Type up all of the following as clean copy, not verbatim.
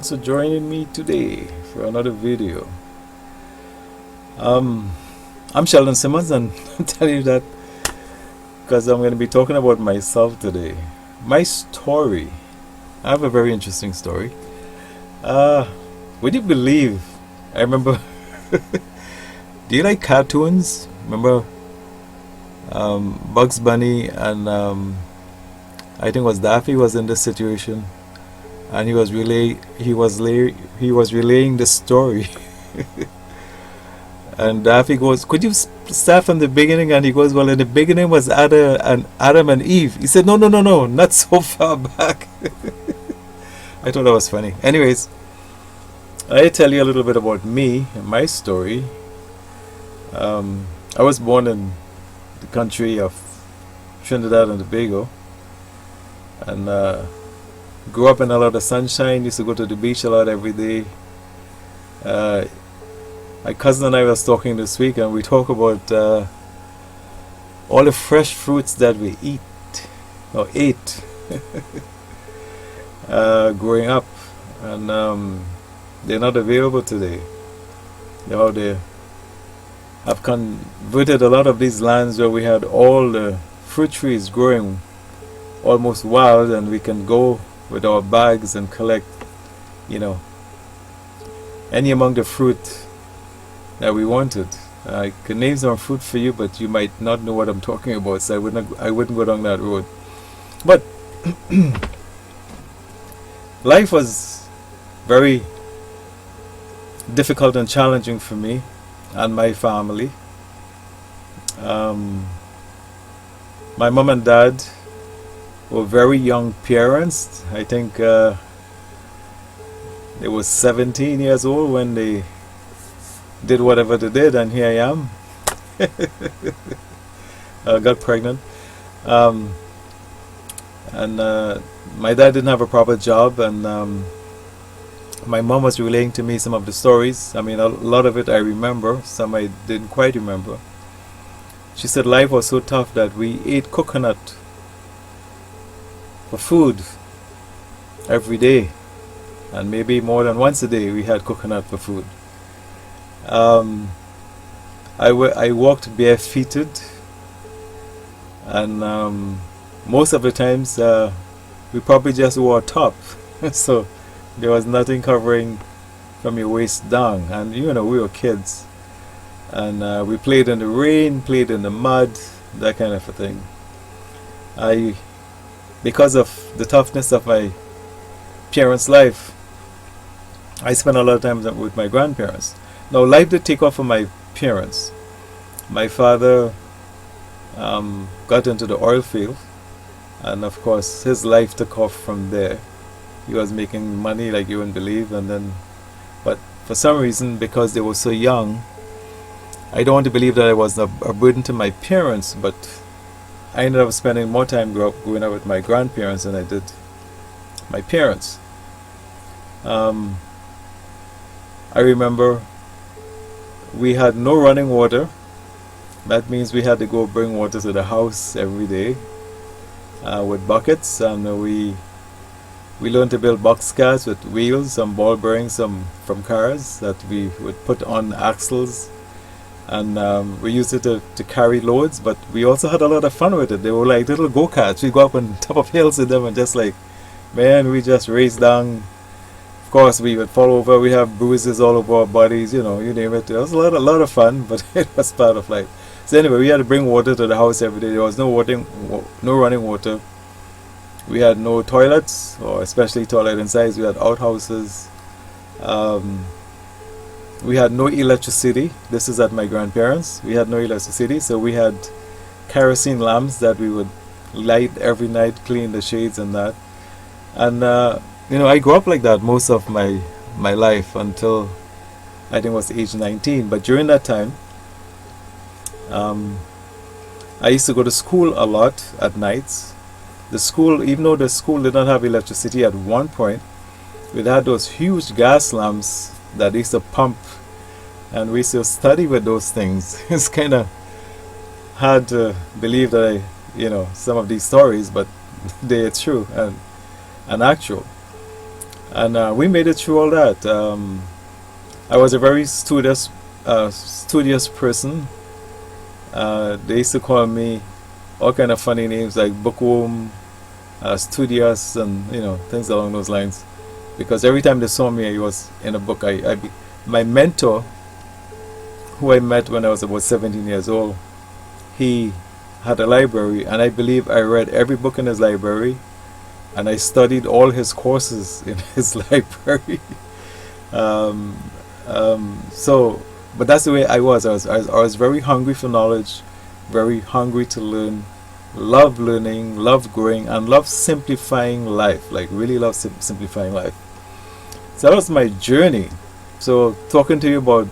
Thanks for joining me today for another video. I'm Sheldon Simmons, and I'm telling you that because I'm going to be talking about myself today. My story. I have a very interesting story. Would you believe? I remember. Do you like cartoons? Remember Bugs Bunny and I think it was Daffy was in this situation, and he was relaying the story. And Daffy goes, "Could you start from the beginning?" And he goes, "Well, in the beginning was Adam and Eve." He said, "No, no, no, no, not so far back." I thought that was funny. Anyways, I tell you a little bit about me and my story. I was born in the country of Trinidad and Tobago, and grew up in a lot of sunshine. Used to go to the beach a lot every day. My cousin and I was talking this week, and we talk about all the fresh fruits that we ate growing up, and they're not available today. They have converted a lot of these lands where we had all the fruit trees growing almost wild, and we can go with our bags and collect, any among the fruit that we wanted. I could name some fruit for you, but you might not know what I'm talking about, so I wouldn't go down that road. But life was very difficult and challenging for me and my family. My mom and dad were very young parents. I think they were 17 years old when they did whatever they did, and here I am. I got pregnant. And my dad didn't have a proper job, and my mom was relaying to me some of the stories. I mean, a lot of it I remember, some I didn't quite remember. She said life was so tough that we ate coconut for food every day, and maybe more than once a day we had coconut for food. I walked barefooted, and most of the times we probably just wore a top, so there was nothing covering from your waist down. And we were kids, and we played in the rain, played in the mud, that kind of a thing. Because of the toughness of my parents' life, I spent a lot of time with my grandparents. Now, life did take off for my parents. My father got into the oil field, and of course his life took off from there. He was making money like you wouldn't believe, but for some reason, because they were so young, I don't want to believe that I was a burden to my parents, but I ended up spending more time growing up with my grandparents than I did my parents. I remember we had no running water. That means we had to go bring water to the house every day with buckets, and we learned to build boxcars with wheels, some ball bearings, some from cars that we would put on axles, and we used it to carry loads. But we also had a lot of fun with it. They were like little go-karts. We go up on top of hills with them, and we just raced down. Of course, we would fall over. We have bruises all over our bodies, you name it. It was a lot of fun, but it was part of life. So anyway, we had to bring water to the house every day. There was no running water. We had no toilets, or especially toilet inside. We had outhouses. We had no electricity. This is at my grandparents. We had no electricity, so we had kerosene lamps that we would light every night, clean the shades and that. And I grew up like that most of my life until I think it was age 19. But during that time, I used to go to school a lot at nights. The school, even though the school did not have electricity at one point, we had those huge gas lamps that used to pump, and we used to study with those things. It's kind of hard to believe that some of these stories, but they're true and actual. And we made it through all that. I was a very studious person. They used to call me all kind of funny names like bookworm, Studious, and things along those lines. Because every time they saw me, I was in a book. My mentor, who I met when I was about 17 years old, he had a library, and I believe I read every book in his library, and I studied all his courses in his library. um, but that's the way I was. I was very hungry for knowledge, very hungry to learn, love learning, love growing, and love simplifying life. Like really love simplifying life. So that was my journey. So talking to you about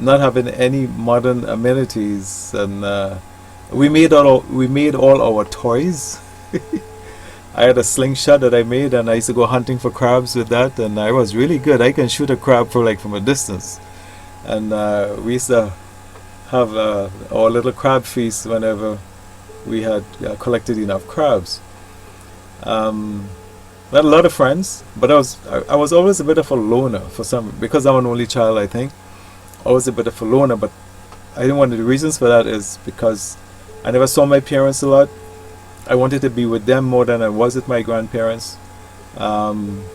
not having any modern amenities, and we made all our toys. I had a slingshot that I made, and I used to go hunting for crabs with that, and I was really good. I can shoot a crab from a distance, and we used to have our little crab feast whenever we had collected enough crabs. I had a lot of friends, but I was always a bit of a loner because I'm an only child. I think I was a bit of a loner, but I think one of the reasons for that is because I never saw my parents a lot. I wanted to be with them more than I was with my grandparents.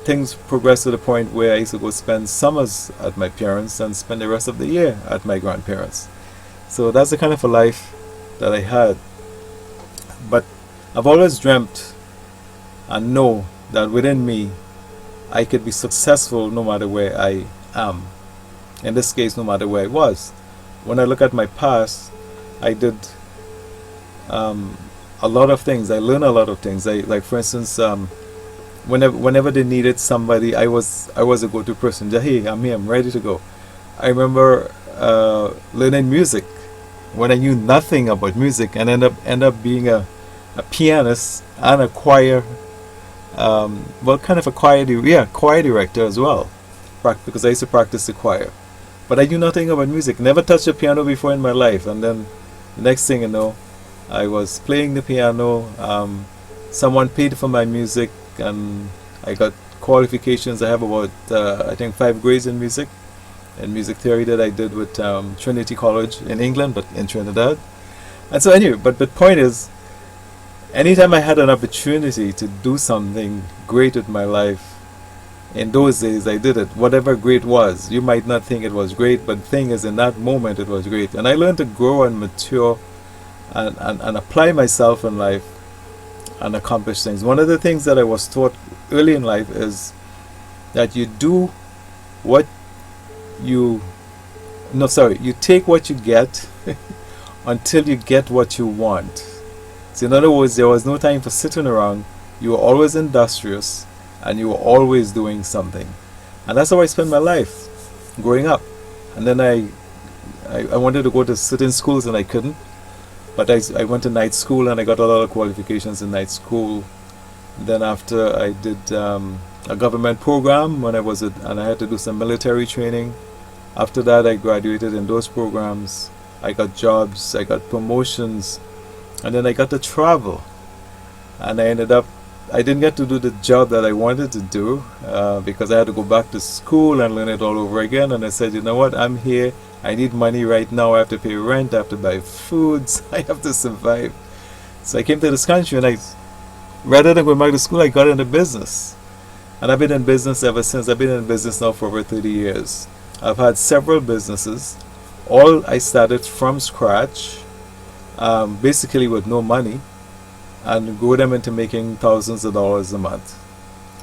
Things progressed to the point where I used to go spend summers at my parents and spend the rest of the year at my grandparents. So that's the kind of a life that I had. But I've always dreamt and know that within me I could be successful no matter where I am. In this case, no matter where I was. When I look at my past, I did a lot of things. I learned a lot of things. Like for instance, whenever they needed somebody, I was a go-to person. Hey, I'm here. I'm ready to go. I remember learning music when I knew nothing about music, and end up being a pianist and a choir. Kind of a choir director as well, because I used to practice the choir. But I knew nothing about music. Never touched a piano before in my life, and then the next thing you know, I was playing the piano. Someone paid for my music, and I got qualifications. I have about I think 5 grades in music theory that I did with Trinity College in England, but in Trinidad. And so anyway, but the point is, anytime I had an opportunity to do something great with my life, in those days I did it. Whatever great was, you might not think it was great, but the thing is, in that moment it was great. And I learned to grow and mature and apply myself in life and accomplish things. One of the things that I was taught early in life is that you do what you take what you get until you get what you want. So in other words, there was no time for sitting around. You were always industrious, and you were always doing something. And that's how I spent my life growing up. And then I wanted to go to certain schools, and I couldn't. But I went to night school, and I got a lot of qualifications in night school. Then after I did a government program and I had to do some military training. After that, I graduated in those programs. I got jobs, I got promotions, and then I got to travel. And I didn't get to do the job that I wanted to do because I had to go back to school and learn it all over again. And I said, you know what, I'm here. I need money right now. I have to pay rent. I have to buy foods. I have to survive. So I came to this country, and rather than going back to school, I got into business. And I've been in business ever since. I've been in business now for over 30 years. I've had several businesses. All I started from scratch, basically with no money, and grew them into making thousands of dollars a month,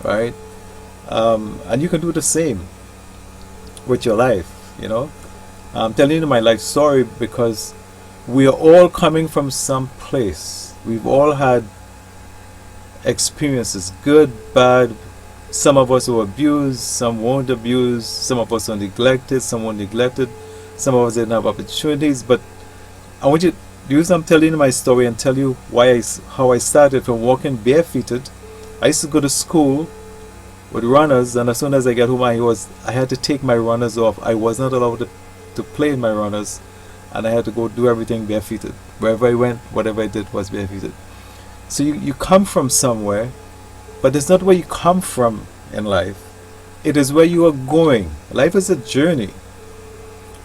right? And you can do the same with your life, I'm telling you my life story because we are all coming from some place. We've all had experiences, good, bad. Some of us were abused, some weren't abused, some of us were neglected, some were neglected, some of us didn't have opportunities. But I want you, the reason I'm telling you my story and tell you how I started from walking barefooted. I used to go to school with runners, and as soon as I got home, I had to take my runners off. I was not allowed to play in my runners, and I had to go do everything barefooted. Wherever I went, whatever I did was barefooted. So you come from somewhere, But it's not where you come from in life. It is where you are going. Life is a journey.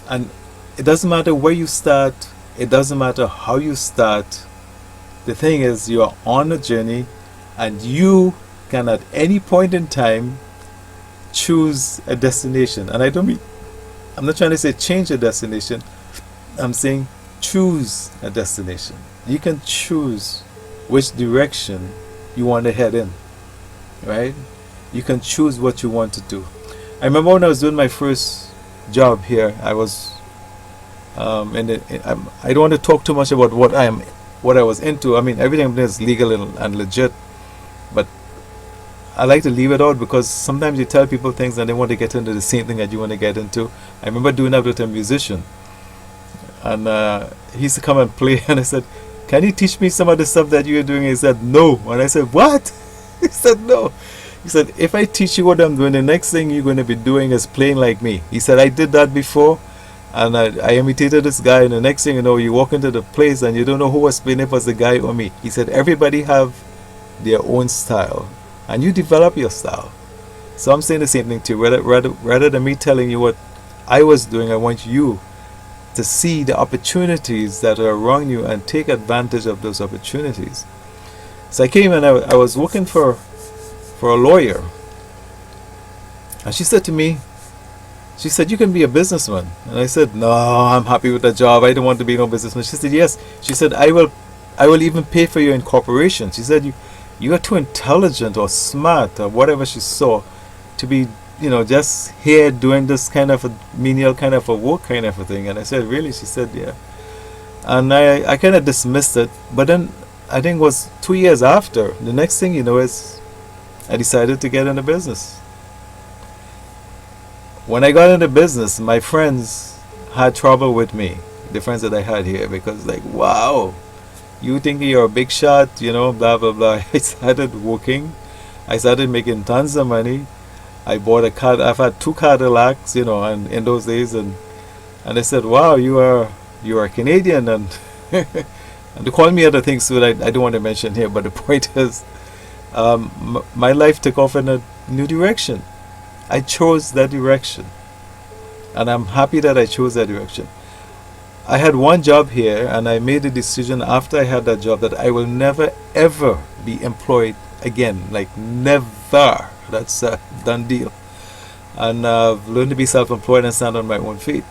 And it doesn't matter where you start. It doesn't matter how you start. The thing is, you are on a journey, and you can at any point in time choose a destination. And I'm not trying to say change a destination. I'm saying choose a destination. You can choose which direction you want to head in, right? You can choose what you want to do. I remember when I was doing my first job here, I was I don't want to talk too much about what I was into. I mean, everything is legal and legit, but I like to leave it out because sometimes you tell people things and they want to get into the same thing that you want to get into. I remember doing that with a musician, and he used to come and play, and I said, "Can you teach me some of the stuff that you're doing?" He said, "No." And I said, "What?" He said, "No." He said, "If I teach you what I'm doing, the next thing you're going to be doing is playing like me." He said, "I did that before, and I imitated this guy, and the next thing you know, you walk into the place and you don't know who was playing, if it was the guy or me." He said, "Everybody have their own style, and you develop your style." So I'm saying the same thing to you. Rather than me telling you what I was doing, I want you to see the opportunities that are around you and take advantage of those opportunities. So I came and I was working for a lawyer, and she said to me, she said, "You can be a businessman." And I said, "No, I'm happy with the job. I don't want to be no businessman." She said, "Yes." She said, I will even pay for your incorporation." She said, you are too intelligent or smart or whatever she saw to be, just here doing this kind of a menial kind of a work kind of a thing. And I said, "Really?" She said, "Yeah." And I kind of dismissed it. But then I think it was 2 years after, the next thing you know is I decided to get into business. When I got into business, my friends had trouble with me, the friends that I had here, because like, "Wow, you think you're a big shot, blah, blah, blah." I started working. I started making tons of money. I bought a car. I've had 2 Cadillacs, and in those days, and they said, "Wow, you are a Canadian," and and they called me other things that I don't want to mention here. But the point is, my life took off in a new direction. I chose that direction, and I'm happy that I chose that direction. I had one job here, and I made a decision after I had that job that I will never ever be employed again. Like, never. That's a done deal. And I've learned to be self-employed and stand on my own feet.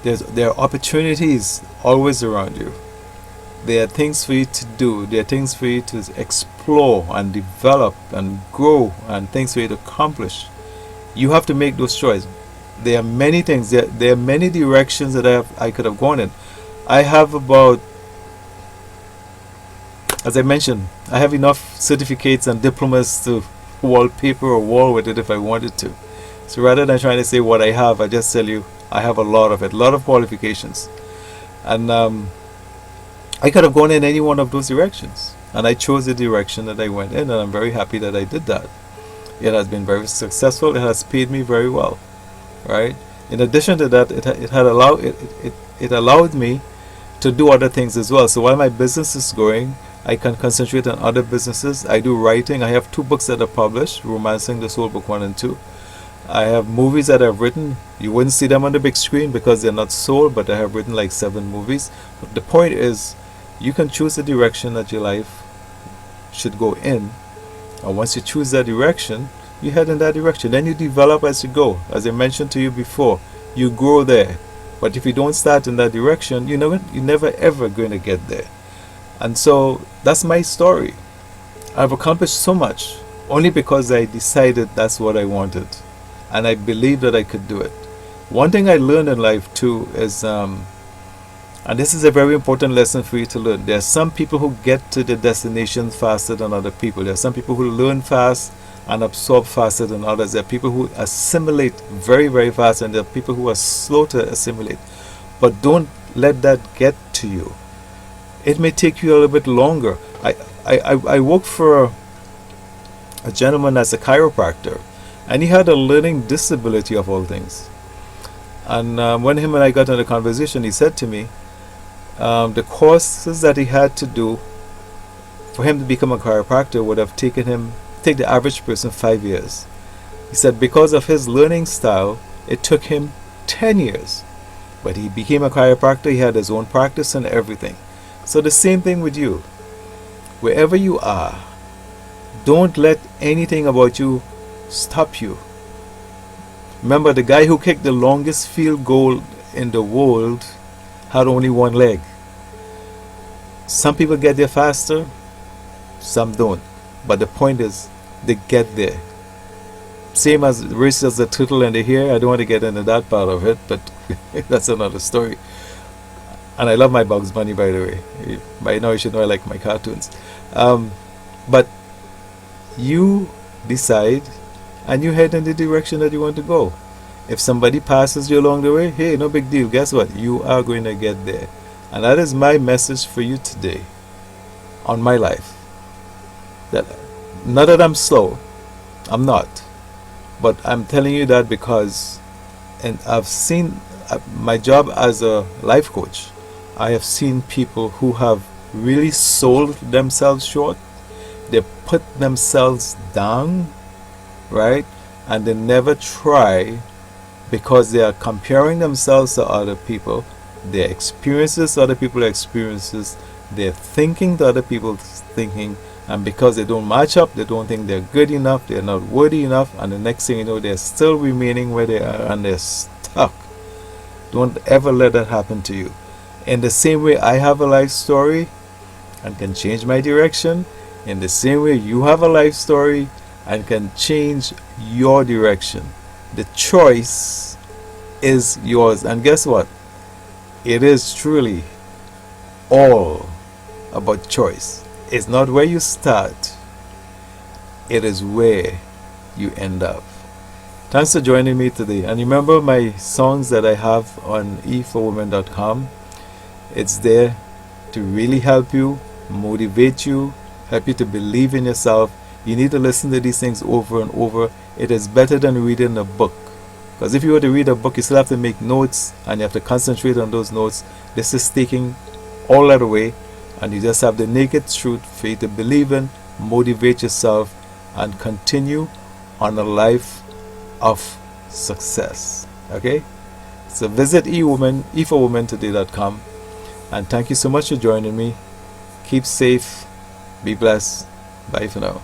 There are opportunities always around you. There are things for you to do. There are things for you to explore and develop and grow, and things for you to accomplish. You have to make those choices. There are many things. There are many directions that I could have gone in. I have about, as I mentioned, I have enough certificates and diplomas to wallpaper or wall with it if I wanted to. So rather than trying to say what I have, I just tell you I have a lot of it, a lot of qualifications. And I could have gone in any one of those directions. And I chose the direction that I went in, and I'm very happy that I did that. It has been very successful. It has paid me very well. Right? In addition to that, it allowed me to do other things as well. So while my business is growing, I can concentrate on other businesses. I do writing. I have 2 books that are published, Romancing the Soul, Book 1 and 2. I have movies that I've written. You wouldn't see them on the big screen because they're not sold, but I have written like 7 movies. But the point is, you can choose the direction that your life should go in. And once you choose that direction, you head in that direction. Then you develop as you go. As I mentioned to you before, you grow there. But if you don't start in that direction, you're never ever going to get there. And so that's my story. I've accomplished so much only because I decided that's what I wanted, and I believed that I could do it. One thing I learned in life too is, and this is a very important lesson for you to learn. There are some people who get to the destination faster than other people. There are some people who learn fast and absorb faster than others. There are people who assimilate very, very fast, and there are people who are slow to assimilate. But don't let that get to you. It may take you a little bit longer. I worked for a gentleman that's a chiropractor, and he had a learning disability of all things. And when him and I got into a conversation, he said to me, the courses that he had to do for him to become a chiropractor would have take the average person 5 years. He said because of his learning style, it took him 10 years. But he became a chiropractor, he had his own practice and everything. So the same thing with you. Wherever you are, don't let anything about you stop you. Remember, the guy who kicked the longest field goal in the world had only one leg. Some people get there faster, some don't. But the point is, they get there. Same as race as the turtle and the hare. I don't want to get into that part of it, but that's another story. And I love my Bugs Bunny, by the way. By now you should know I like my cartoons. But you decide and you head in the direction that you want to go. If somebody passes you along the way, hey, no big deal. Guess what? You are going to get there. And that is my message for you today on my life. That not that I'm slow, I'm not. But I'm telling you that because, and I've seen my job as a life coach, I have seen people who have really sold themselves short. They put themselves down, right? And they never try because they are comparing themselves to other people, their experiences, other people's experiences, their thinking to other people's thinking, and because they don't match up, they don't think they're good enough, they're not worthy enough, and the next thing you know, they're still remaining where they are and they're stuck. Don't ever let that happen to you. In the same way I have a life story and can change my direction, in the same way you have a life story and can change your direction. The choice is yours. And guess what? It is truly all about choice. It's not where you start, it is where you end up. Thanks for joining me today. And remember my songs that I have on e4women.com. It's there to really help you, motivate you, help you to believe in yourself. You need to listen to these things over and over. It is better than reading a book. Because if you were to read a book, you still have to make notes and you have to concentrate on those notes. This is taking all that away, and you just have the naked truth for you to believe in, motivate yourself, and continue on a life of success. Okay? So visit e4womentoday.com, and thank you so much for joining me. Keep safe, be blessed. Bye for now.